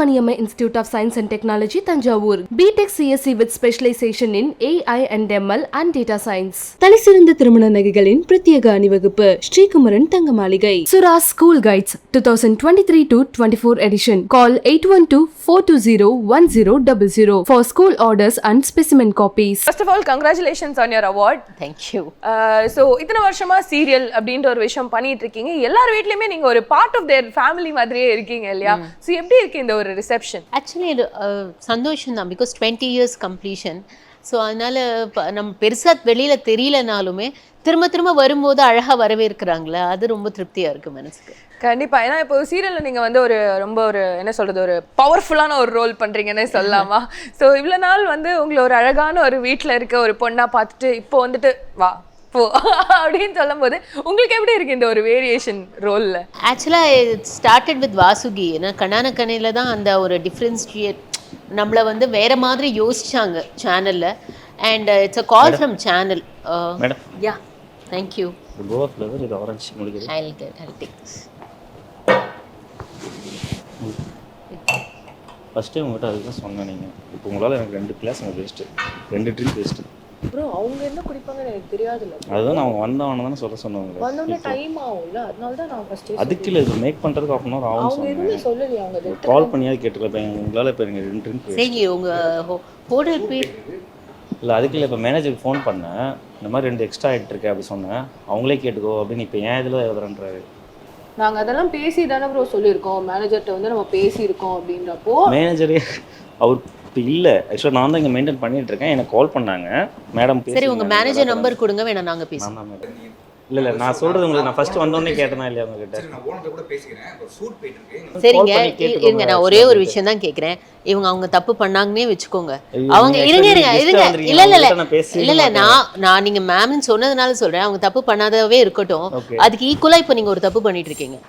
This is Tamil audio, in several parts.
Subramaniam Institute of Science and Technology, Tanjavur. BTech CSC with specialization in AI and ML and data science. தலைசிறந்த திருமண நகைகளின் பிரத்யேக அணிவகுப்பு ஸ்ரீகுமரன் தங்க மாளிகை. Suras School Guides 2023-24 edition. Call 812-420-1000 for school orders and specimen copies. First of all, congratulations on your award. Thank you. So இத்தனை வருஷமா சீரியல் அப்படின்ற ஒரு விஷயம் பண்ணிட்டு இருக்கீங்க. எல்லார் வீட்லயுமே நீங்க ஒரு பார்ட் ஆஃப் தேர் ஃபேமிலி மாதிரியே இருக்கீங்க இல்லையா? So எப்படி இருக்கு இந்த ஒரு ரிசெப்ஷன்? Actually சந்தோஷம் தான், because 20 years completion. ஸோ அதனால நம்ம பெருசாக வெளியில தெரியலனாலுமே திரும்ப வரும்போது அழகா வரவேற்கிறாங்களே, அது ரொம்ப திருப்தியா இருக்கு மனசுக்கு. கண்டிப்பா. ஏன்னா இப்போ சீரியல்ல நீங்க வந்து ஒரு ரொம்ப ஒரு என்ன சொல்றது, ஒரு பவர்ஃபுல்லான ஒரு ரோல் பண்றீங்கன்னு சொல்லலாமா? ஸோ இவ்வளவு நாள் வந்து உங்களை ஒரு அழகான ஒரு வீட்டில் இருக்க ஒரு பொண்ணா பார்த்துட்டு இப்போ வந்துட்டு வா போ அப்படின்னு சொல்லும் போது உங்களுக்கு எப்படி இருக்கு இந்த ஒரு வேரியேஷன் ரோல்ல? ஆக்சுவலாக இட் ஸ்டார்டட் வித் வாசுகி. ஏன்னா கண்ணான கண்ணையில தான் அந்த ஒரு டிஃப்ரென்ஷியேட் நம்மளை வந்து வேற மாதிரி யோசிச்சாங்க சேனல்ல. And it's a call from channel. Madam, yeah, thank you. Goa flower இது ஆரஞ்சு உங்களுக்கு. I'll take this. First time உங்கள்கிட்ட அதுதான் சொன்னேன். நீங்கள் இப்போ உங்களால் எனக்கு 2 கிளாஸ் எனக்கு வேஸ்ட்டு, 2 ட்ரிங்க் வேஸ்ட்டு. ப்ரோ அவங்க என்ன குடிப்பாங்கன்னு எனக்கு தெரியாதுல்ல. அதுதான் நான் வந்தவன தானே சொன்னாங்க. வந்தோடனே டைம் ஆகும்ல, அதனால தான் நான் ஃபர்ஸ்ட் அதுக்கு இல்லை, இது மேக் பண்ணுறதுக்கு 1/2 hour ஆகும். அவங்க எதுவுமே சொல்லலையா? அவங்க கால் பண்ணியாவது கேட்டுருப்பேன். உங்களால் இப்போ எனக்கு 2 ட்ரிங்க் வேஸ்ட். சரி, உங்க ஹோட்டல் பேர் இல்லை, அதுக்கு இல்லை. இப்போ மேனேஜருக்கு ஃபோன் பண்ணேன், இந்த மாதிரி 2 எக்ஸ்ட்ரா ஆகிட்டு இருக்கேன் அப்படி சொன்னேன். அவங்களே கேட்டுக்கோ அப்படின்னு. இப்போ ஏன் இதில் எழுதுறன்றாரு. நாங்கள் அதெல்லாம் பேசி தானே ப்ரோ சொல்லியிருக்கோம், மேனேஜர்கிட்ட வந்து நம்ம பேசியிருக்கோம் அப்படின்றப்போ. மேனேஜரே அவர் இப்போ இல்லை. ஆக்சுவலாக நான் தான் இங்கே மெயின்டைன் பண்ணிட்டு இருக்கேன். எனக்கு கால் பண்ணாங்க, மேடம். சரி, உங்க மேனேஜர் நம்பர் கொடுங்க, வேணா நாங்கள் பேசுவோம். நான் மேடம் இல்லை நான் சொல்கிறது உங்களுக்கு நான் ஃபர்ஸ்ட் வந்தோடனே கேட்டேனா இல்லையா உங்ககிட்ட? சரிங்க, இருங்க, நான் ஒரே ஒரு விஷயம் தான் கேட்குறேன். அவங்க தப்பு பண்ணாங்கன்னே வச்சுக்கோங்க. அவங்க இருங்க இல்ல நான் நீங்க மேம்னு சொன்னதுனால சொல்றேன். அவங்க தப்பு பண்ணாதவே இருக்கட்டும், அதுக்கு ஈக்குவலா இப்போ நீங்க ஒரு தப்பு பண்ணிட்டு இருக்கீங்க.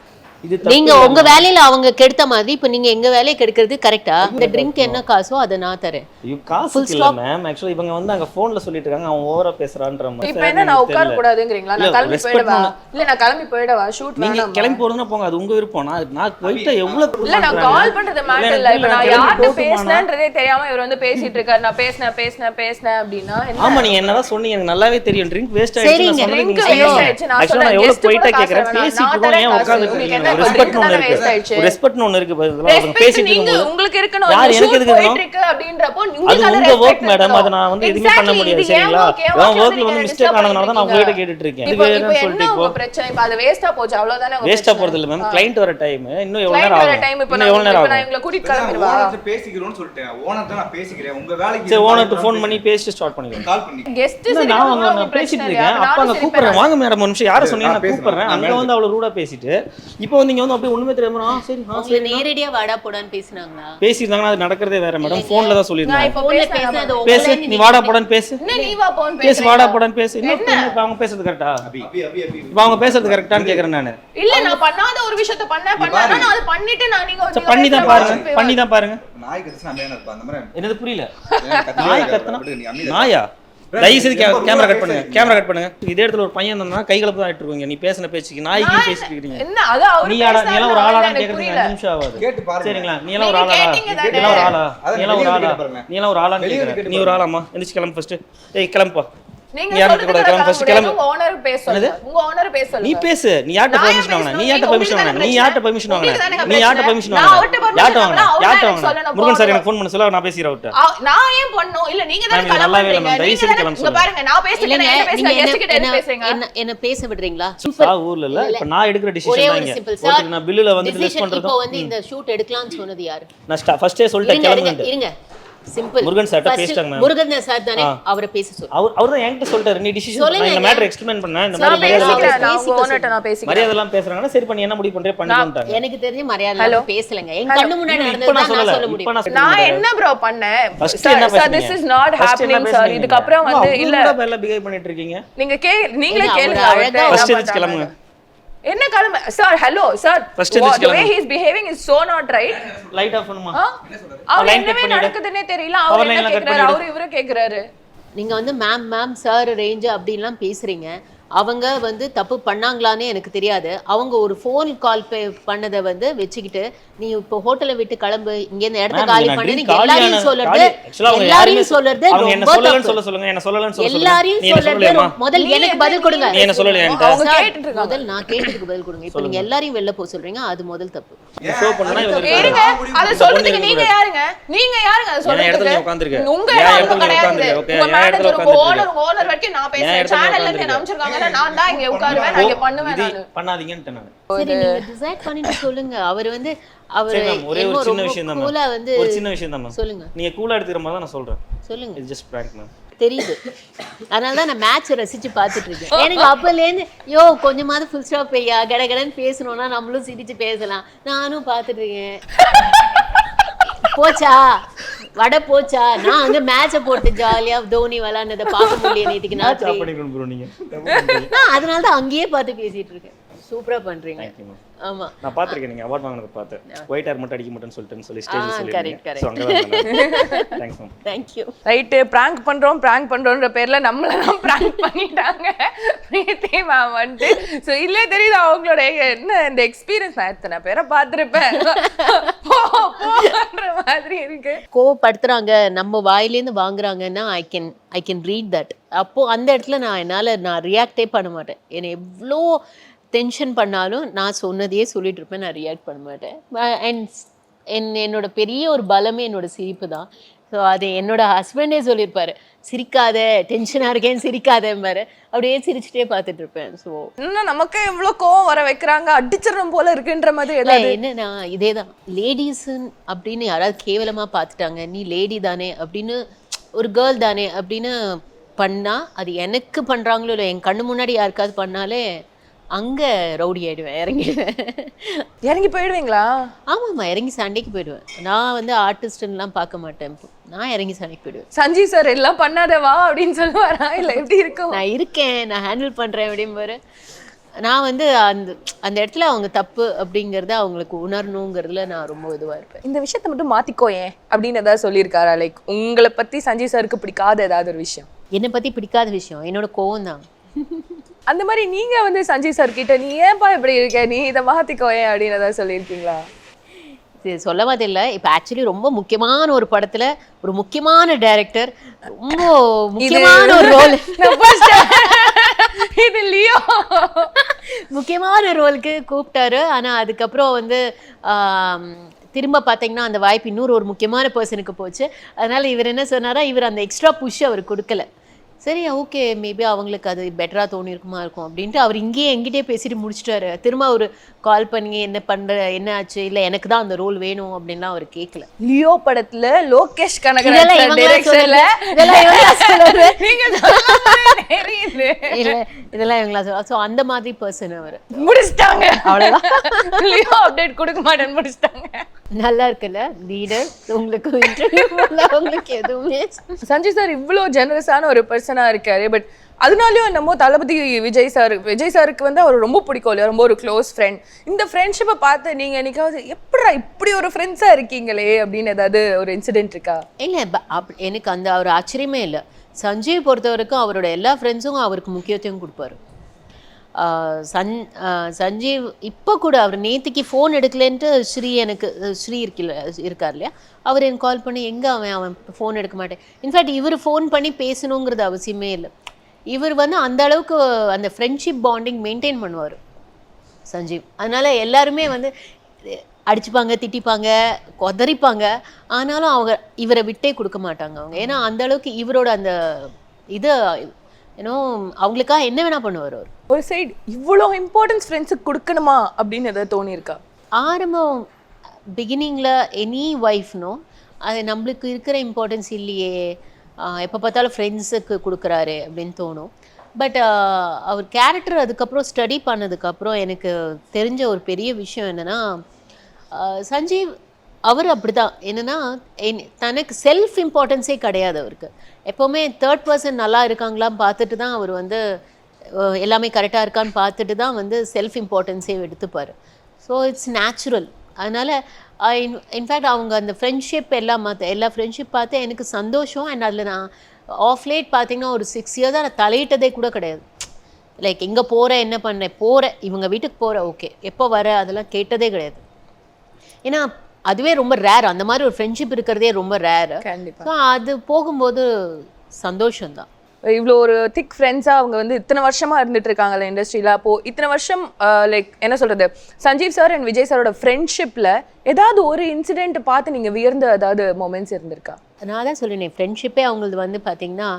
நீங்க உங்க வேலையில அவங்க கெடுத்த மாதிரி இப்ப நீங்க எங்க வேலையை கெடுக்கிறது கரெக்டா? இந்த ட்ரிங்க் என்ன காசோ அதை நான் தரேன். காசு இல்ல மேம். ஆக்சுவலி இவங்க வந்து அங்க போன்ல சொல்லிட்டு இருக்காங்க அவன் ஓவரா பேசுறான்ற மாதிரி. இப்போ என்ன நான் உட்கார கூடாதுங்கறீங்களா? நான் கிளம்பி போய்டவா? இல்ல நான் கிளம்பி போய்டவா? ஷூட் வேணாம். நீங்க கிளம்பி போறதுனா போங்க, அது உங்க விருப்பம். நான் போயிட்டா எவ்வளவு இல்ல, நான் கால் பண்றது மேட்டர் இல்ல. இப்போ நான் யார்ட்ட பேசனன்றதே தெரியாம இவர் வந்து பேசிட்டு இருக்காரு. நான் பேஸ்னேன் அப்படினா என்ன? ஆமா, நீங்க என்னதான் சொன்னீங்க எனக்கு நல்லாவே தெரியும். ட்ரிங்க் வேஸ்ட் ஆயிடுச்சு நான் சொன்னது. ட்ரிங்க் வேஸ்ட் ஆயிடுச்சு நான் சொன்னேன். நான் எவ்வளவு போயிட்டா கேக்குறேன். பேசிட்டு ஏன் உட்கார்ந்துட்டீங்க? ரெஸ்பெக்ட் ஒன்னு இருக்கு. பேசிட்டு இருக்கும்போது உங்களுக்கு இருக்கணும். யார் எனக்கு எதுக்கு இருக்கு அப்படின்றப்போ அது உங்க வர்க் மேடம். அத நான் வந்து எதுமே பண்ண முடியாது. சரிங்களா? நான் வர்க்ல வந்து மிஸ்டேக் ஆனதுனால தான் நான் உங்ககிட்ட கேட்டுட்டு இருக்கேன். இது வேறன்னு சொல்லிட்டு இப்போ பிரச்சனை. இப்போ அது வேஸ்டா போச்சு, அவ்வளவுதானே. வேஸ்டா போறது இல்ல மேம். கிளையன்ட் வர டைம் இன்னும் எவ்வளவு நேரம் ஆகும்? இப்போ நான் இவங்கள கூட்டிட்டு கிளம்பிடுவா. ஓனர் பேசிக்கிறோம்னு சொல்லிட்டேன். ஓனர் தான் நான் பேசிக்கிறேன். உங்க வேலைக்கு சரி, ஓனர்ட்ட ஃபோன் பண்ணி பேசி ஸ்டார்ட் பண்ணிடுங்க. கால் பண்ணி கெஸ்ட் நான் பேசிட்டு இருக்கேன். அப்ப அங்க கூப்பிடுறேன், வாங்க மேடம் ஒரு நிமிஷம். யாரை சொன்னீங்க? நான் கூப்பிடுறேன். அங்க வந்து அவ்வளவு ரூடா பேசிட்டு இப்போ வந்து இங்க வந்து அப்படியே ஒண்ணுமே தெரியாம சரி நேரடியா வாடா போடான்னு பேசினாங்களா? பேசிட்டாங்க. அது நடக்கிறதே வேற மேடம். போன்ல தான் சொல்லிருந்தாங்க. இப்போ பேசுறது பேசு, நீ வாடா போடான்னு பேசு. நீ வா போன் பேசு, வாடா போடான்னு பேசு. இன்னும் அவங்க பேசுறது கரெக்டா? இப்போ அவங்க பேசுறது கரெக்டான்னு கேக்குறேன் நானு. இல்ல, நான் பண்ணாத ஒரு விஷயத்தை பண்ணேன். நான் அது பண்ணிட்டு நான் நீங்க பண்ணி தான் பாருங்க. நாய் கத்துனா மேல இருப்பா அந்த மாதிரி. என்னது புரியல? நாய் கத்துனா நாயா? தயவு செய்து கேமரா கட் பண்ணுங்க. இதே இடத்துல ஒரு பையன் இருந்தா கை கலப்பு தான் ஆயிட்டு இருக்கீங்க. நீ பேசின பேச்சுக்கு நாய்க்கு பேசிட்டு இருக்கீங்க. என்ன அது அவர் நீ எல்லாம் ஒரு ஆளான்னு கேக்குறீங்க. 5 நிமிஷம் ஆகாது. சரிங்களா? நீ எல்லாம் ஒரு ஆளாடா? நீ எல்லாம் ஒரு ஆளான்னு கேக்குற. நீ ஒரு ஆளாமா? எந்திரிச்சு கிளம்பு ஃபர்ஸ்ட். ஏய் கிளம்புப்பா. நீங்க யார்ட்ட கூட கிளம்பு ஃபர்ஸ்ட் கிளம்பு. உங்க ஓனர் பேச சொல்லுங்க. உங்க ஓனர் பேச சொல்லுங்க. நீ பேசு. நீ யார்ட்ட பெர்மிஷன் வாங்குன? நீ யார்ட்ட பெர்மிஷன் வாங்குன? முருகன் சார் எனக்கு ஃபோன் பண்ண சொல்ல நான் பேசிறேன் அவர்ட்ட. நான் ஏன் பண்ணனும்? இல்ல நீங்க தான் கிளம்புறீங்க. நீங்க பாருங்க, நான் பேசிட்டு என்ன பேசுறேன்? கெஸ்ட் கிட்ட என்ன பேசுறீங்க? என்ன பேச விடுறீங்களா? ஊர்ல இல்ல. இப்ப நான் எடுக்கிற டிசிஷன் தான் இங்க. ஓகே, நான் பில்லுல வந்து லிஸ்ட் பண்றது. இப்போ வந்து இந்த ஷூட் எடுக்கலாம்னு சொன்னது யாரு? நான் ஃபர்ஸ்டே சொல்லிட்டேன் கிளம்புங்க. இருங்க, சிம்பிள். முருகன் சார் பேசிட்டாங்க மேம். முருகன் சார் தானே, அவரை பேச சொல்லு. அவர் தான் என்கிட்ட சொல்லிட்டாரு நீ டிசிஷன் நான் இந்த மேட்டர் எக்ஸ்பிளைன் பண்ணேன். இந்த மாதிரி நான் பேசிக்கிறேன். மரியாதைலாம் பேசுறாங்கன்னா சரி பண்ணி என்ன முடிவு பண்றே பண்ணிட்டாங்க. எனக்கு தெரிஞ்ச மரியாதை பேசலங்க. என் கண்ணு முன்னாடி நடந்தது நான் சொல்ல முடியும். நான் என்ன ப்ரோ பண்ணேன்? Sir this is not happening sir. இதுக்கு அப்புறம் வந்து இல்ல எல்லாம் பிஹேவ் பண்ணிட்டு இருக்கீங்க. நீங்களே கேளுங்க. ஃபர்ஸ்ட் எதுக்கு கிளம்புங்க? என்ன கிளம்பு sir? Hello sir, the way he is behaving is so not right. Light off பண்ணுமா? அவர் என்னவே நடக்குதுன்னே தெரியல. அவர் என்ன கேக்குறாரு? அவர் இவரே கேக்குறாரு. நீங்க வந்து மேம் சார் ரேஞ்ச் அப்படிலாம் பேசுறீங்க. அவங்க வந்து தப்பு பண்ணாங்களான்னு எனக்கு தெரியாது. அவங்க ஒரு ஃபோன் கால் பண்ணதை வந்து வச்சுக்கிட்டு நீ இப்போ ஹோட்டலை விட்டு கிளம்பு, இங்கேருந்து இடத்த காலி பண்ணு, எல்லாரையும் சொல்றது எல்லாரையும் சொல்றது ரொம்ப தப்பு. எல்லாரையும் சொல்றது முதல் எனக்கு பதில் கொடுங்க. முதல் நான் கேட்டதுக்கு பதில் கொடுங்க. இப்போ நீங்க எல்லாரையும் வெளில போக சொல்றீங்க, அது முதல் தப்பு. அத சொல்றதுக்கு நீங்க யாருங்க? நீங்க யாருங்க அத சொல்றதுக்கு? உங்க இடம் கிடையாது. உங்க மேனேஜர் ஓனர் வரைக்கும் நான் பேசுறேன். சேனல்ல இருந்து என்ன அனுப்பிச்சிருக்காங்கன்னா நான் தான் இங்க உட்காருவேன், நான் இங்க பண்ணுவேன். நான் பண்ணாதீங்கன்னு நான் சரி நீங்க டிசைட் பண்ணிட்டு சொல்லுங்க. அவர் வந்து அவர் ஒரே ஒரு சின்ன விஷயம் தான், கூலா வந்து ஒரு சின்ன விஷயம் தான் சொல்லுங்க. நீங்க கூலா எடுத்துக்கிற மாதிரி தான் நான் சொல்றேன். சொல்லுங்க. It's just prank ma'am. தெரியுது. அதனால தான் நான் மேட்ச் ரசிச்சு பார்த்துட்டு இருக்கேன். எனக்கு அப்பலேருந்து கொஞ்சமாவது ஃபுல் ஸ்டாப் பையா கடகடன்னு பேசணும்னா நம்மளும் சிரிச்சு பேசலாம். நானும் பார்த்துட்டு இருக்கேன். போச்சா வடை போச்சா, நான் அங்க மேட்சை போட்டு ஜாலியா தோனி விளாண்டதை பார்க்க முடியல நேற்றுக்கு நான் அதனால தான் அங்கேயே பார்த்து பேசிட்டு இருக்கேன். சூப்பரா பண்றீங்க. ஆமா நான் பாத்திருக்கேன், நீங்க அவார்ட் வாங்குனத பார்த்தேன். ஒயிட் ஹேர் மட்டும் அடிக்க மாட்டேன்னு சொல்லி ஸ்டேஜ்ல சொல்லி. கரெக்ட். சோ அங்க தான். Thanks ma'am. Thank you. Right, prank பண்றோம்ன்ற பேர்ல நம்மள தான் பிராங்க் பண்ணிட்டாங்க பிரீத்தி மேம் வந்து. சோ இல்ல தெரியுது அவங்களோட என்ன இந்த எக்ஸ்பீரியன்ஸ். நான் எத்தனை பேரை பார்த்திருப்பேன் போன்ற மாதிரி இருக்கு. கோவப்படுத்துறாங்க, நம்ம வாயிலேருந்து வாங்குறாங்கன்னா ஐ கேன் ரீட் தட். அப்போ அந்த இடத்துல நான் ரியாக்டே பண்ண மாட்டேன். என்னை எவ்வளோ டென்ஷன் பண்ணாலும் நான் சொன்னதையே சொல்லிட்டு இருப்பேன், நான் ரியாக்ட் பண்ண மாட்டேன். அண்ட் என்னோட பெரிய ஒரு பலமே என்னோட சிரிப்பு தான். ஸோ அது என்னோட ஹஸ்பண்டே சொல்லியிருப்பாரு, சிரிக்காத, டென்ஷனாக இருக்கேன் சிரிக்காதேம்பாரு. அப்படியே சிரிச்சுட்டே பார்த்துட்டு இருப்பேன். ஸோ இன்னும் நமக்கு எவ்வளோ கோவம் வர வைக்கிறாங்க, அடிச்சிடணும் போல இருக்குன்ற மாதிரி ஏதாவது. என்னன்னா இதே தான், லேடிஸுன்னு அப்படின்னு யாராவது கேவலமாக பார்த்துட்டாங்க, நீ லேடி தானே அப்படின்னு, ஒரு கேர்ள் தானே அப்படின்னு பண்ணால், அது எனக்கு பண்ணுறாங்களோ இல்லை என் கண்ணு முன்னாடி யாருக்காவது பண்ணாலே அங்கே ரவுடி ஆகிடுவேன், இறங்கி போயிடுவீங்களா? ஆமாம்மா, இறங்கி சண்டைக்கு போயிடுவேன். நான் வந்து ஆர்டிஸ்ட்லாம் பார்க்க மாட்டேன், நான் இறங்கி சண்டைக்கு போயிடுவேன். சஞ்சீவ் சார் எல்லாம் பண்ணாதவா அப்படின்னு சொல்லுவாரா, இல்லை எப்படி இருக்கும்? நான் இருக்கேன், நான் ஹேண்டில் பண்ணுறேன் அப்படிம்பாரு. நான் வந்து அந்த இடத்துல அவங்க தப்பு அப்படிங்கிறத அவங்களுக்கு உணரணுங்கிறதுல நான் ரொம்ப இதுவாக இருப்பேன். இந்த விஷயத்தை மட்டும் மாற்றிக்கோ ஏன் அப்படின்னு ஏதாவது சொல்லியிருக்காரா? லைக் உங்களை பற்றி சஞ்சீவ் சாருக்கு பிடிக்காத ஏதாவது ஒரு விஷயம்? என்னை பற்றி பிடிக்காத விஷயம் என்னோட கோவம் தான். அந்த மாதிரி நீங்க வந்து சஞ்சீவ் சார் கிட்ட நீ ஏன்பா இப்படி இருக்க, நீ இதை மாத்திக்கோ ஏன் அப்படின்னு ஏதாவது சொல்லியிருக்கீங்களா? இது சொல்லவாது இல்லை. இப்போ ஆக்சுவலி ரொம்ப முக்கியமான ஒரு படத்துல ஒரு முக்கியமான டைரக்டர், ரொம்ப முக்கியமான ஒரு ரோல், இது லியோ முக்கியமான ரோலுக்கு கூப்பிட்டாரு. ஆனா அதுக்கப்புறம் வந்து திரும்ப பார்த்தீங்கன்னா அந்த வாய்ப்பு இன்னொரு முக்கியமான பர்சனுக்கு போச்சு. அதனால இவர் என்ன சொன்னாரா, இவர் அந்த எக்ஸ்ட்ரா புஷ் அவர் கொடுக்கல. சரி ஓகே, மேபி அவங்களுக்கு அது பெட்டராக தோணிருக்குமா இருக்கும் அப்படின்ட்டு அவர் இங்கேயே எங்கிட்டே பேசிட்டு முடிச்சிட்டாரு. திரும்ப அவர் கால் பண்ணி என்ன ஆச்சு, இல்லை எனக்கு தான் அந்த ரோல் வேணும் அப்படின்லாம் அவர் கேட்கல. லியோ படத்துல லோகேஷ் கனகராஜ் டைரக்ஷன்ல இதெல்லாம் இவங்களா சொல்ல. ஸோ அந்த மாதிரி பர்சன் அவர். முடிச்சிட்டாங்க, அவ்வளோதான். லியோ அப்டேட் கொடுக்க மாட்டேன்னு முடிச்சிட்டாங்க. நல்லா இருக்குல்ல லீடர், உங்களுக்கு இன்டர்வியூ உங்களுக்கு எதுவுமே. சஞ்சீவ் சார் இவ்வளோ ஜெனரஸான ஒரு பர்சனாக இருக்காரு. பட் அதனாலயும் என்னமோ தளபதி விஜய் சாருக்கு வந்து அவர் ரொம்ப பிடிக்கும் இல்லையா, ரொம்ப ஒரு க்ளோஸ் ஃப்ரெண்ட். இந்த ஃப்ரெண்ட்ஷிப்பை பார்த்து நீங்கள் என்னைக்காவது எப்படா இப்படி ஒரு ஃப்ரெண்ட்ஸாக இருக்கீங்களே அப்படின்னு ஏதாவது ஒரு இன்சிடென்ட் இருக்கா? இல்லை, எனக்கு அந்த ஒரு ஆச்சரியமே இல்லை. சஞ்சீவ் பொறுத்த வரைக்கும் அவரோட எல்லா ஃப்ரெண்ட்ஸும் அவருக்கு முக்கியத்துவம் கொடுப்பாரு. சஞ்சீவ் இப்போ கூட அவர் நேற்றுக்கு ஃபோன் எடுக்கலன்ட்டு ஸ்ரீ இருக்கார் இல்லையா, அவர் எனக்கு கால் பண்ணி எங்கே அவன் ஃபோன் எடுக்க மாட்டேன். இன்ஃபேக்ட் இவர் ஃபோன் பண்ணி பேசணுங்கிறது அவசியமே இல்லை. இவர் வந்து அந்த அளவுக்கு அந்த ஃப்ரெண்ட்ஷிப் பாண்டிங் மெயின்டைன் பண்ணுவார் சஞ்சீவ். அதனால எல்லாருமே வந்து அடிச்சுப்பாங்க, திட்டிப்பாங்க, கொதறிப்பாங்க, ஆனாலும் அவங்க இவரை விட்டே கொடுக்க மாட்டாங்க அவங்க. ஏன்னா அந்த அளவுக்கு இவரோட அந்த இது ஏன்னோ அவங்களுக்காக என்ன வேணா பண்ணுவார் அவர். ஒரு சைடு இவ்வளோ இம்பார்ட்டன்ஸ் ஃப்ரெண்ட்ஸுக்கு கொடுக்கணுமா அப்படின்னு எதாவது தோணியிருக்கா? ஆரம்பம் பிகினிங்கில் எனி ஒய்ஃப்னோ அது நம்மளுக்கு இருக்கிற இம்பார்ட்டன்ஸ் இல்லையே, எப்போ பார்த்தாலும் ஃப்ரெண்ட்ஸுக்கு கொடுக்குறாரு அப்படின்னு தோணும். பட் அவர் கேரக்டர் அதுக்கப்புறம் ஸ்டடி பண்ணதுக்கப்புறம் எனக்கு தெரிஞ்ச ஒரு பெரிய விஷயம் என்னென்னா, சஞ்சீவ் அவர் அப்படி தான். என்னென்னா தனக்கு செல்ஃப் இம்பார்ட்டன்ஸே கிடையாது அவருக்கு. எப்போவுமே தேர்ட் பர்சன் நல்லா இருக்காங்களான்னு பார்த்துட்டு தான் அவர் வந்து எல்லாமே கரெக்டாக இருக்கான்னு பார்த்துட்டு தான் வந்து செல்ஃப் இம்பார்ட்டன்ஸே எடுத்துப்பார். So it's natural. அதனால் இன்ஃபேக்ட் அவங்க அந்த ஃப்ரெண்ட்ஷிப் எல்லா ஃப்ரெண்ட்ஷிப் பார்த்து எனக்கு சந்தோஷம். அண்ட் அதில் நான் ஆஃப் லேட் பார்த்திங்கன்னா ஒரு 6 இயர்ஸ் தான் நான் தலையிட்டதே கூட கிடையாது. லைக் எங்கே போகிற என்ன பண்ண போகிற இவங்க வீட்டுக்கு போகிற ஓகே எப்போ வர அதெல்லாம் கேட்டதே கிடையாது. ஏன்னா அதுவே ரொம்ப ரேர், அந்த மாதிரி ஒரு ஃப்ரெண்ட்ஷிப் இருக்கிறதே ரொம்ப ரேரு. கண்டிப்பா. ஸோ அது போகும்போது சந்தோஷம்தான். இவ்வளோ ஒரு திக் ஃப்ரெண்ட்ஸாக அவங்க வந்து இத்தனை வருஷமா இருந்துட்டு இருக்காங்கல்ல இண்டஸ்ட்ரியில். அப்போ இத்தனை வருஷம் லைக் என்ன சொல்றது, சஞ்சீவ் சார் அண்ட் விஜய் சாரோட ஃப்ரெண்ட்ஷிப்பில் ஏதாவது ஒரு இன்சிடென்ட் பார்த்து நீங்கள் வியர்ந்த ஏதாவது மொமெண்ட்ஸ் இருந்திருக்கா? நான் தான் சொல்லினேன், ஃப்ரெண்ட்ஷிப்பே அவங்களது வந்து பார்த்திங்கன்னா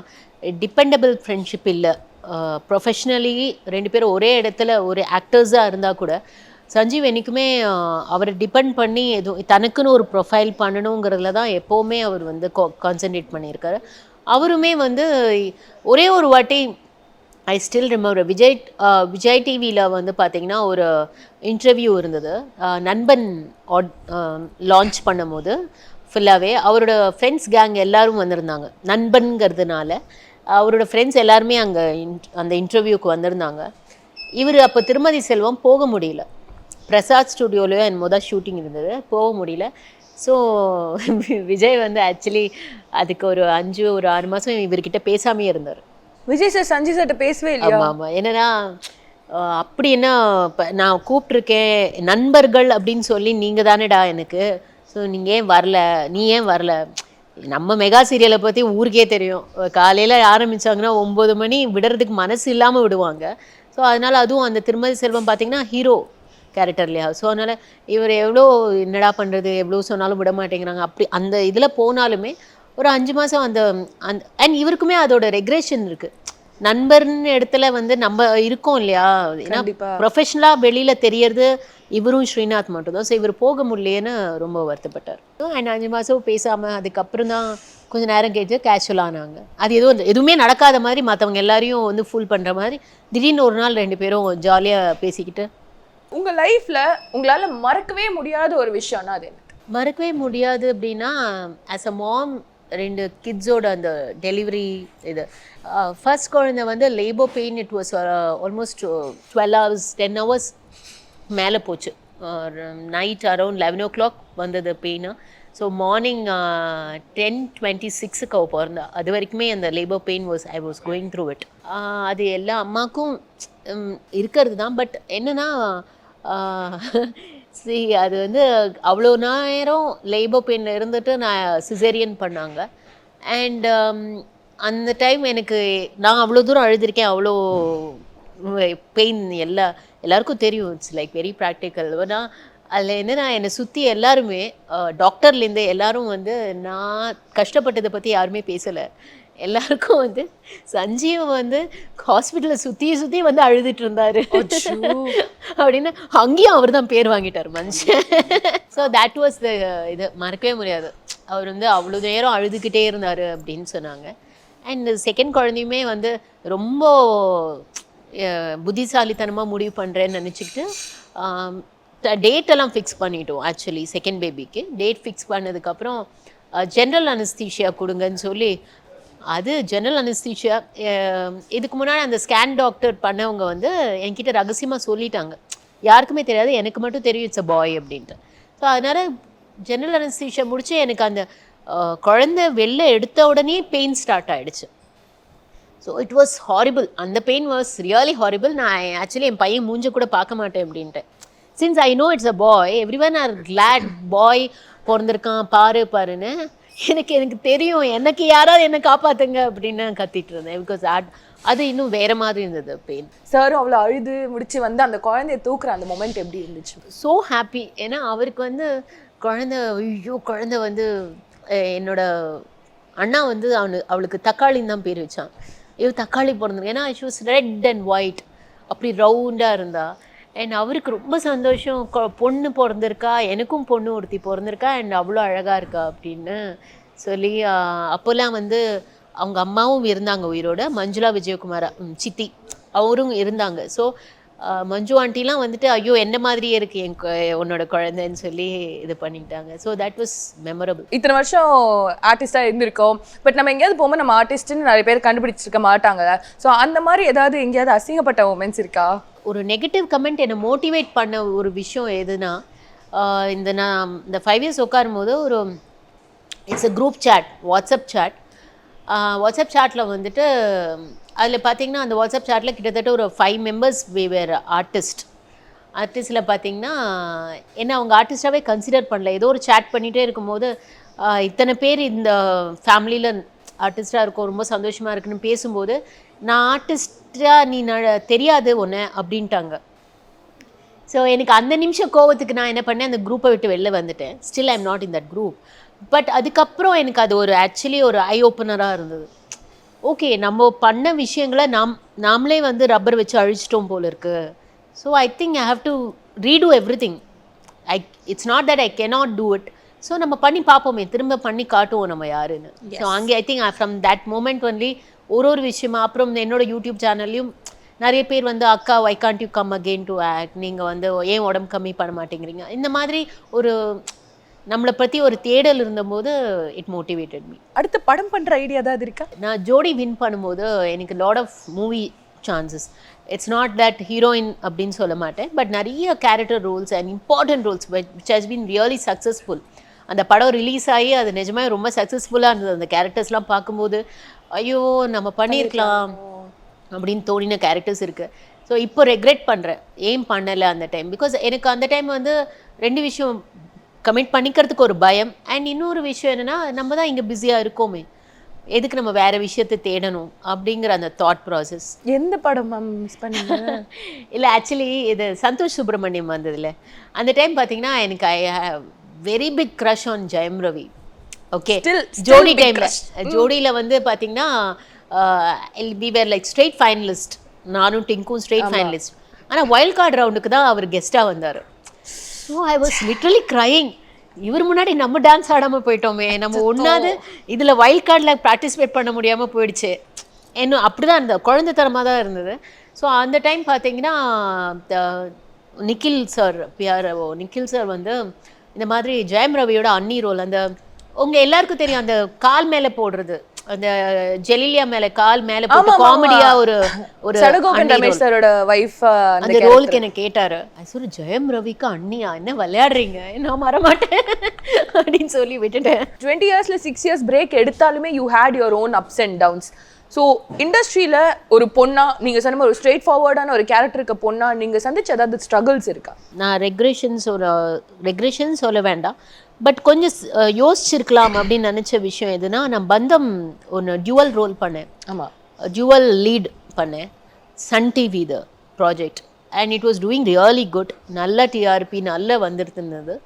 டிபெண்டபிள் ஃப்ரெண்ட்ஷிப் இல்லை. ப்ரொஃபஷ்னலி 2 பேரும் ஒரே இடத்துல ஒரு ஆக்டர்ஸாக இருந்தால் கூட சஞ்சீவ் என்றைக்குமே அவரை டிபெண்ட் பண்ணி எதுவும் தனக்குன்னு ஒரு ப்ரொஃபைல் பண்ணணுங்கிறதுல தான் எப்போவுமே அவர் வந்து கான்சன்ட்ரேட் பண்ணியிருக்காரு. அவருமே வந்து ஒரே ஒரு வாட்டி ஐ ஸ்டில் ரிமெம்பர் விஜய் டிவியில் வந்து பார்த்திங்கன்னா ஒரு இன்டர்வியூ இருந்தது. நண்பன் லான்ச் பண்ணும் போது ஃபுல்லாகவே அவரோட ஃப்ரெண்ட்ஸ் கேங் எல்லோரும் வந்திருந்தாங்க. நண்பன்கிறதுனால அவரோட ஃப்ரெண்ட்ஸ் எல்லாருமே அங்கே அந்த இன்டர்வியூக்கு வந்திருந்தாங்க. இவர் அப்போ திருமதி செல்வம் போக முடியல, பிரசாத் ஸ்டுடியோலையோ என் ஷூட்டிங் இருந்தது, போக முடியல. ஸோ விஜய் வந்து ஆக்சுவலி அதுக்கு ஒரு 6 மாதம் இவர்கிட்ட பேசாமே இருந்தார். விஜய் சார் சஞ்சீவ் சார்கிட்ட பேசவே இல்லையா? ஆமாம் ஆமாம். என்னன்னா அப்படி என்ன இப்போ நான் கூப்பிட்ருக்கேன் நண்பர்கள் அப்படின்னு சொல்லி நீங்கள் தானேடா எனக்கு, ஸோ நீங்கள் ஏன் வரல, நீ ஏன் வரல? நம்ம மெகா சீரியலை பற்றி ஊருக்கே தெரியும், காலையில் ஆரம்பித்தாங்கன்னா 9 மணி விடுறதுக்கு மனசு இல்லாமல் விடுவாங்க. ஸோ அதனால் அதுவும் அந்த திருமதி செல்வம் பார்த்திங்கன்னா ஹீரோ கேரக்டர் இல்லையா? ஸோ அதனால் இவர் எவ்வளோ என்னடா பண்ணுறது, எவ்வளோ சொன்னாலும் விட மாட்டேங்கிறாங்க. அப்படி அந்த இதில் போனாலுமே ஒரு 5 மாதம் அந்த அண்ட் இவருக்குமே அதோட ரெக்ரேஷன் இருக்குது. நண்பர்னு இடத்துல வந்து நம்ம இருக்கோம் இல்லையா, ஏன்னா ப்ரொஃபஷ்னலாக வெளியில் தெரியறது இவரும் ஸ்ரீநாத் மட்டும்தான். ஸோ இவர் போக முடியலேன்னு ரொம்ப வருத்தப்பட்டார். அண்ட் 5 மாதம் பேசாமல் அதுக்கப்புறம் தான் கொஞ்சம் நேரம் கேட்டு கேஷுவல் ஆனாங்க. அது எதுவுமே நடக்காத மாதிரி மற்றவங்க எல்லாரையும் வந்து ஃபுல் பண்ணுற மாதிரி திடீர்னு ஒரு நாள் 2 பேரும் ஜாலியாக பேசிக்கிட்டு. உங்கள் லைஃப்பில் உங்களால் மறக்கவே முடியாத ஒரு விஷயம்னா அது என்ன? மறக்கவே முடியாது அப்படின்னா ஆஸ் அ மாம் 2 கிட்ஸோட அந்த டெலிவரி இது ஃபர்ஸ்ட் குழந்தை வந்து labour pain, it was almost 12 hours 10 hours மேலே போச்சு. நைட் அரௌண்ட் 11 o'clock வந்தது பெயின். ஸோ மார்னிங் 10:26 அவள் பிறந்தா. அது வரைக்குமே அந்த labour pain I was going through it. அது எல்லா அம்மாக்கும் இருக்கிறது தான். பட் என்னென்னா அது வந்து அவ்வளோ நேரம் லேபர் பெயினில் இருந்துட்டு நான் சிசேரியன் பண்ணாங்க. அண்ட் அந்த டைம் நான் அவ்வளோ தூரம் அழுதுருக்கேன், அவ்வளோ பெயின் எல்லாருக்கும் தெரியும். It's like very practical. ஆனால் அதில் என்னை சுற்றி எல்லாருமே டாக்டர்லேருந்து எல்லோரும் வந்து நான் கஷ்டப்பட்டதை பற்றி யாருமே பேசலை. எல்லாருக்கும் வந்து சஞ்சீவ் வந்து ஹாஸ்பிட்டலில் சுற்றி வந்து அழுதுட்டு இருந்தார் அப்படின்னு அங்கேயும் அவர் தான் பேர் வாங்கிட்டார் மனுஷன். ஸோ தேட் வாஸ் த இது மறக்கவே முடியாது. அவர் வந்து அவ்வளோ நேரம் அழுதுகிட்டே இருந்தார் அப்படின்னு சொன்னாங்க. அண்ட் செகண்ட் குழந்தையுமே வந்து ரொம்ப புத்திசாலித்தனமாக முடிவு பண்ணுறேன்னு நினச்சிக்கிட்டு டேட்டெல்லாம் ஃபிக்ஸ் பண்ணிட்டோம். ஆக்சுவலி செகண்ட் பேபிக்கு டேட் ஃபிக்ஸ் பண்ணதுக்கப்புறம் ஜென்ரல் அனஸ்தீஷியா கொடுங்கன்னு சொல்லி, அது ஜெனரல் அனஸ்தீஷியா இதுக்கு முன்னாடி அந்த ஸ்கேன் டாக்டர் பண்ணவங்க வந்து என்கிட்ட ரகசியமாக சொல்லிட்டாங்க, யாருக்குமே தெரியாது, எனக்கு மட்டும் தெரியும் இட்ஸ் அ பாய் அப்படின்ட்டு. ஸோ அதனால் ஜெனரல் அனஸ்தீஷியா முடிச்சு எனக்கு அந்த குழந்தை வெளில எடுத்த உடனே பெயின் ஸ்டார்ட் ஆகிடுச்சு. So it was horrible. அந்த பெயின் வாஸ் ரியலி ஹாரிபிள். நான் ஆக்சுவலி என் பையன் மூஞ்ச கூட பார்க்க மாட்டேன் அப்படின்ட்டு. Since I know it's a boy, every one are glad boy பிறந்திருக்கான் பாருன்னு. எனக்கு தெரியும், எனக்கு யாராவது என்னை காப்பாற்றுங்க அப்படின்னு கத்திட்டு இருந்தேன். பிகாஸ் அது இன்னும் வேறு மாதிரி இருந்தது பெயின். சாரும் அவ்வளோ அழுது முடிச்சு வந்து அந்த குழந்தைய தூக்குற அந்த மொமெண்ட் எப்படி இருந்துச்சு? So happy. ஏன்னா அவருக்கு வந்து குழந்தை வந்து என்னோட அண்ணா வந்து அவளுக்கு தக்காளின்னு தான் பேர் வச்சான். தக்காளி பிறந்திருக்கு. ஏன்னா she was red and white, அப்படி ரவுண்டாக இருந்தா. அண்ட் அவருக்கு ரொம்ப சந்தோஷம், பொண்ணு பிறந்திருக்கா, எனக்கும் பொண்ணு ஒருத்தி பிறந்திருக்கா, அண்ட் அவ்வளோ அழகாக இருக்கா அப்படின்னு சொல்லி. அப்போல்லாம் வந்து அவங்க அம்மாவும் இருந்தாங்க உயிரோட, மஞ்சுளா விஜயகுமாரா சித்தி அவரும் இருந்தாங்க. ஸோ மஞ்சு ஆண்டிலாம் வந்துட்டு ஐயோ என்ன மாதிரியே இருக்கு உன்னோட குழந்தைன்னு சொல்லி இது பண்ணிட்டாங்க. So that was memorable. இத்தனை வருஷம் ஆர்டிஸ்டாக இருந்திருக்கோம், பட் நம்ம எங்கேயாவது போகும்போது நம்ம ஆர்டிஸ்ட்னு நிறைய பேர் கண்டுபிடிச்சிருக்க மாட்டாங்க. ஸோ அந்த மாதிரி ஏதாவது எங்கேயாவது அசிங்கப்பட்ட மூமெண்ட்ஸ் இருக்கா? ஒரு நெகட்டிவ் கமெண்ட் என்னை மோட்டிவேட் பண்ண ஒரு விஷயம் எதுனா, நான் இந்த 5 years உட்காரும் போது ஒரு it's a group chat, WhatsApp சேட்டில் வந்துட்டு அதில் பார்த்தீங்கன்னா அந்த வாட்ஸ்அப் சாட்டில் கிட்டத்தட்ட ஒரு 5 மெம்பர்ஸ் வேர் ஆர்டிஸ்டில் பார்த்தீங்கன்னா என்ன அவங்க ஆர்டிஸ்டாகவே கன்சிடர் பண்ணல. ஏதோ ஒரு சேட் பண்ணிகிட்டே இருக்கும்போது இத்தனை பேர் இந்த ஃபேமிலியில் ஆர்டிஸ்டாக இருக்கும், ரொம்ப சந்தோஷமாக இருக்குன்னு பேசும்போது நான் ஆர்டிஸ்டாக நீ தெரியாது ஒன்று அப்படின்ட்டாங்க. ஸோ எனக்கு அந்த நிமிஷம் கோவத்துக்கு நான் என்ன பண்ணேன், அந்த குரூப்பை விட்டு வெளில வந்துட்டேன். Still I am not in that group. But அதுக்கப்புறம் எனக்கு அது ஒரு ஆக்சுவலி ஒரு ஐ ஓப்பனராக இருந்தது. ஓகே, நம்ம பண்ண விஷயங்களை நாமளே வந்து ரப்பர் வச்சு அழிச்சிட்டோம் போல இருக்கு. So I think I have to redo everything. It's not that I cannot do it. So நம்ம பண்ணி பார்ப்போமே, திரும்ப பண்ணி காட்டுவோம் நம்ம யாருன்னு. ஸோ அங்கே I think from that moment only ஒரு விஷயமா. அப்புறம் என்னோட யூடியூப் சேனல்லையும் நிறைய பேர் வந்து அக்கா why can't you come again to act, நீங்கள் வந்து ஏன் உடம்பு கம்மி பண்ண மாட்டேங்கிறீங்க, இந்த மாதிரி ஒரு நம்மளை பற்றி ஒரு தேடல் இருந்தபோது இட் மோட்டிவேட்டட் மீ. அடுத்து படம் பண்ணுற ஐடியா ஏதாவது இருக்கா? நான் ஜோடி வின் பண்ணும்போது எனக்கு lot of movie chances. It's not that heroine அப்படின்னு சொல்ல மாட்டேன், பட் நிறைய character roles and important roles which has been really successful. அந்த படம் ரிலீஸ் ஆகி அது நிஜமாக ரொம்ப சக்ஸஸ்ஃபுல்லாக இருந்தது. அந்த கேரக்டர்ஸ்லாம் பார்க்கும்போது ஐயோ நம்ம பண்ணியிருக்கலாம் அப்படின்னு தோணின கேரக்டர்ஸ் இருக்குது. ஸோ இப்போ ரெக்ரெட் பண்ணுறேன் ஏன் பண்ணலை அந்த டைம். பிகாஸ் எனக்கு அந்த டைம் வந்து 2 விஷயம் கமிட் பண்ணிக்கிறதுக்கு ஒரு பயம், அண்ட் இன்னொரு விஷயம் என்னென்னா நம்ம தான் இங்கே பிஸியாக இருக்கோமே, எதுக்கு நம்ம வேறு விஷயத்தை தேடணும் அப்படிங்கிற அந்த தாட் ப்ராசஸ். எந்த படம் மேம் மிஸ் பண்ணீங்க? இல்லை ஆக்சுவலி இது சந்தோஷ் சுப்ரமணியம் வந்ததில்ல, அந்த டைம் பார்த்தீங்கன்னா எனக்கு I have very big crush on Jayam Ravi. Okay, Jodi டைமில் ஜோடியில் வந்து பார்த்தீங்கன்னா we were like straight finalist. நானும் டிங்கும் ஸ்ட்ரெயிட் ஃபைனலிஸ்ட். ஆனால் வைல்ட் கார்டு ரவுண்டுக்கு தான் அவர் கெஸ்ட்டாக வந்தார். So I was literally crying. இவர் முன்னாடி நம்ம டான்ஸ் ஆடாமல் போயிட்டோமே, நம்ம ஒன்றாவது இதில் வைல்ட் கார்டில் பார்ட்டிசிபேட் பண்ண முடியாமல் போயிடுச்சு. இன்னும் அப்படி தான் இருந்தது, குழந்தைத்தனமாக தான் இருந்தது. ஸோ அந்த டைம் பார்த்தீங்கன்னா நிக்கில் சார் வந்து இந்த மாதிரி ஜெயம் ரவியோட அன்னி ரோல், அந்த உங்கள் எல்லாருக்கும் தெரியும் அந்த கால் மேலே போடுறது, அந்த ஜெலிலியா மேல கால் மேல போட்டு காமெடியா ஒரு சடகோபன் ரமேஷ் சாரோட வைஃப் அந்த ரோலுக்கு என்ன கேட்டாரு. அது சொல்லி ஜெயம் ரவிக்கு அண்ணியா என்ன விளையாடுறீங்க, நான் மறமாட்டேன் அப்படின்னு சொல்லி விட்டுட்டேன். 20 இயர்ஸ்ல 6 இயர்ஸ் பிரேக் எடுத்தாலுமே you had your own ups and downs. So இண்டஸ்ட்ரியில் ஒரு பொண்ணா நீங்கள் சொன்ன ஒரு ஸ்ட்ரெயிட் ஃபார்வர்டான ஒரு கேரக்டருக்கு பொண்ணா நீங்கள் சந்திச்ச ஏதாவது ஸ்ட்ரகிள்ஸ் இருக்கா? நான் ரெக்ரெஷன் சொல்ல வேண்டாம், பட் கொஞ்சம் யோசிச்சிருக்கலாம் அப்படின்னு நினச்ச விஷயம் எதுனா, நான் பந்தம் ஒன்று டியூவல் ரோல் பண்ணேன். ஆமாம், டியூவல் லீட் பண்ணேன் Sun TV the project, and it was doing really good. நல்ல டிஆர்பி நல்லா வந்துருந்தது.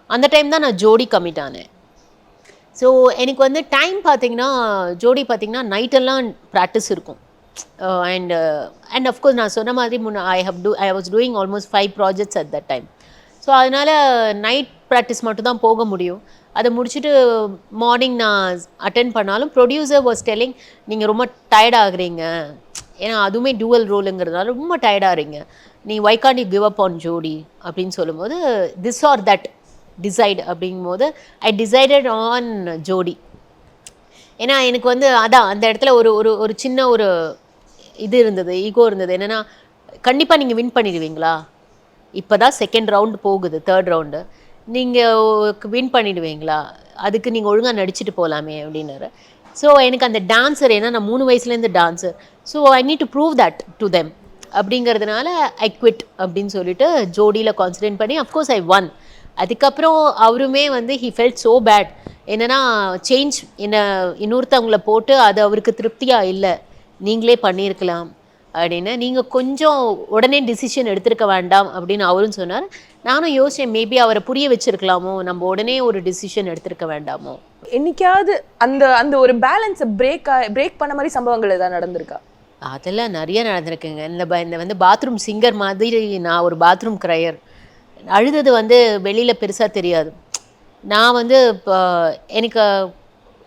அந்த டைம் தான் நான் ஜோடி கமிட் ஆனேன். ஸோ எனக்கு வந்து டைம் பார்த்தீங்கன்னா ஜோடி பார்த்தீங்கன்னா நைட்டெல்லாம் ப்ராக்டிஸ் இருக்கும். அண்ட் அஃப்கோர்ஸ் நான் சொன்ன மாதிரி I was doing almost 5 projects at that time. So அதனால் நைட் ப்ராக்டிஸ் மட்டும் தான் போக முடியும். அதை முடிச்சுட்டு மார்னிங் நான் அட்டென்ட் பண்ணாலும் ப்ரொடியூசர் வாஸ் டெல்லிங் நீங்கள் ரொம்ப டயர்ட் ஆகுறீங்க, ஏன்னா அதுவுமே டூவல் ரோலுங்கிறதுனால ரொம்ப டயர்டாகிறீங்க, நீ why can't you give up on Jodi அப்படின்னு சொல்லும்போது திஸ் ஆர் தட் டிசைட் அப்படிங்கும்போது ஐ டிசைடட் ஆன் ஜோடி. ஏன்னா எனக்கு வந்து அதான் அந்த இடத்துல ஒரு சின்ன ஒரு இது இருந்தது, ஈகோ இருந்தது. என்னென்னா கண்டிப்பாக நீங்கள் வின் பண்ணிடுவீங்களா, இப்போ தான் 2nd ரவுண்டு போகுது, 3rd ரவுண்டு, நீங்கள் வின் பண்ணிடுவீங்களா, அதுக்கு நீங்கள் ஒழுங்காக நடிச்சுட்டு போகலாமே அப்படின்னாரு. ஸோ எனக்கு அந்த டான்ஸர், ஏன்னா நான் 3 வயசுலேருந்து dancer, so I need to prove that to them அப்படிங்கிறதுனால ஐ குவிட் அப்படின்னு சொல்லிட்டு ஜோடியில் கான்சன்ட்ரேட் பண்ணி அஃப்கோர்ஸ் ஐ ஒன். அதுக்கப்புறம் அவருமே வந்து ஹி ஃபெல்ட் ஸோ பேட், என்னென்னா சேஞ்ச் என்ன இன்னொருத்தவங்கள போட்டு அது அவருக்கு திருப்தியாக இல்லை, நீங்களே பண்ணியிருக்கலாம் அப்படின்னு, நீங்கள் கொஞ்சம் உடனே டிசிஷன் எடுத்திருக்க வேண்டாம் அப்படின்னு அவரும் சொன்னார். நானும் யோசிச்சேன், மேபி அவரை புரிய வச்சிருக்கலாமோ, நம்ம உடனே ஒரு டிசிஷன் எடுத்திருக்க வேண்டாமோ. என்னைக்காவது அந்த அந்த ஒரு பேலன்ஸை பிரேக் பண்ண மாதிரி சம்பவங்கள் ஏதாவது நடந்திருக்கா? அதெல்லாம் நிறைய நடந்திருக்குங்க. இந்த வந்து பாத்ரூம் சிங்கர் மாதிரி நான் ஒரு பாத்ரூம் க்ரையர். அழுதது வந்து வெளியில் பெருசாக தெரியாது. நான் வந்து இப்போ எனக்கு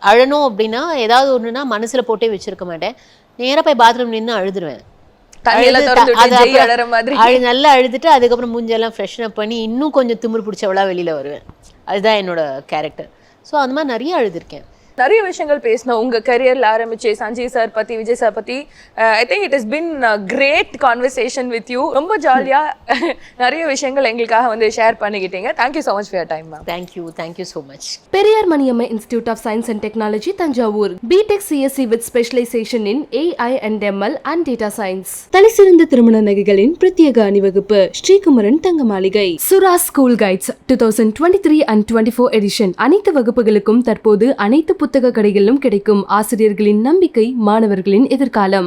அழணும் அப்படின்னா ஏதாவது ஒன்றுனா மனசில் போட்டே வச்சுருக்க மாட்டேன், நேராக போய் பாத்ரூம் நின்று அழுதுருவேன். நல்லா அழுதுட்டு அதுக்கப்புறம் மூஞ்செல்லாம் ஃப்ரெஷ்அப் பண்ணி இன்னும் கொஞ்சம் திமிரு பிடிச்சவளா வெளியில் வருவேன். அதுதான் என்னோட கேரக்டர். ஸோ அந்த மாதிரி நிறைய அழுதுருக்கேன். நிறைய விஷயங்கள் பேசணும் உங்க கரியர்ல ஆரம்பிச்சு சஞ்சய் சார் பத்தி விஜய் சார் பத்தி. I think it is been great conversation with you. ரொம்ப ஜாலியா நிறைய விஷயங்கள் எங்களுக்காக வந்து ஷேர் பண்ணிக்கிட்டீங்க. Thank you so much for your time ma'am. Thank you so much. Periyar Maniammai institute of science and technology Thanjavur. BTech CSC with specialisation in AI and ML and data science. தலைசிறந்த திருமண நகைகளின் பிரத்யேக அணிவகுப்பு ஸ்ரீகுமரன் தங்க மாளிகை. சுரா ஸ்கூல் கைட்ஸ் 2023 and 24 எடிஷன். அனைத்து வகுப்புகளுக்கும் தற்போது அனைத்து புத்தக கடைகளிலும் கிடைக்கும். ஆசிரியர்களின் நம்பிக்கை, மாணவர்களின் எதிர்காலம்.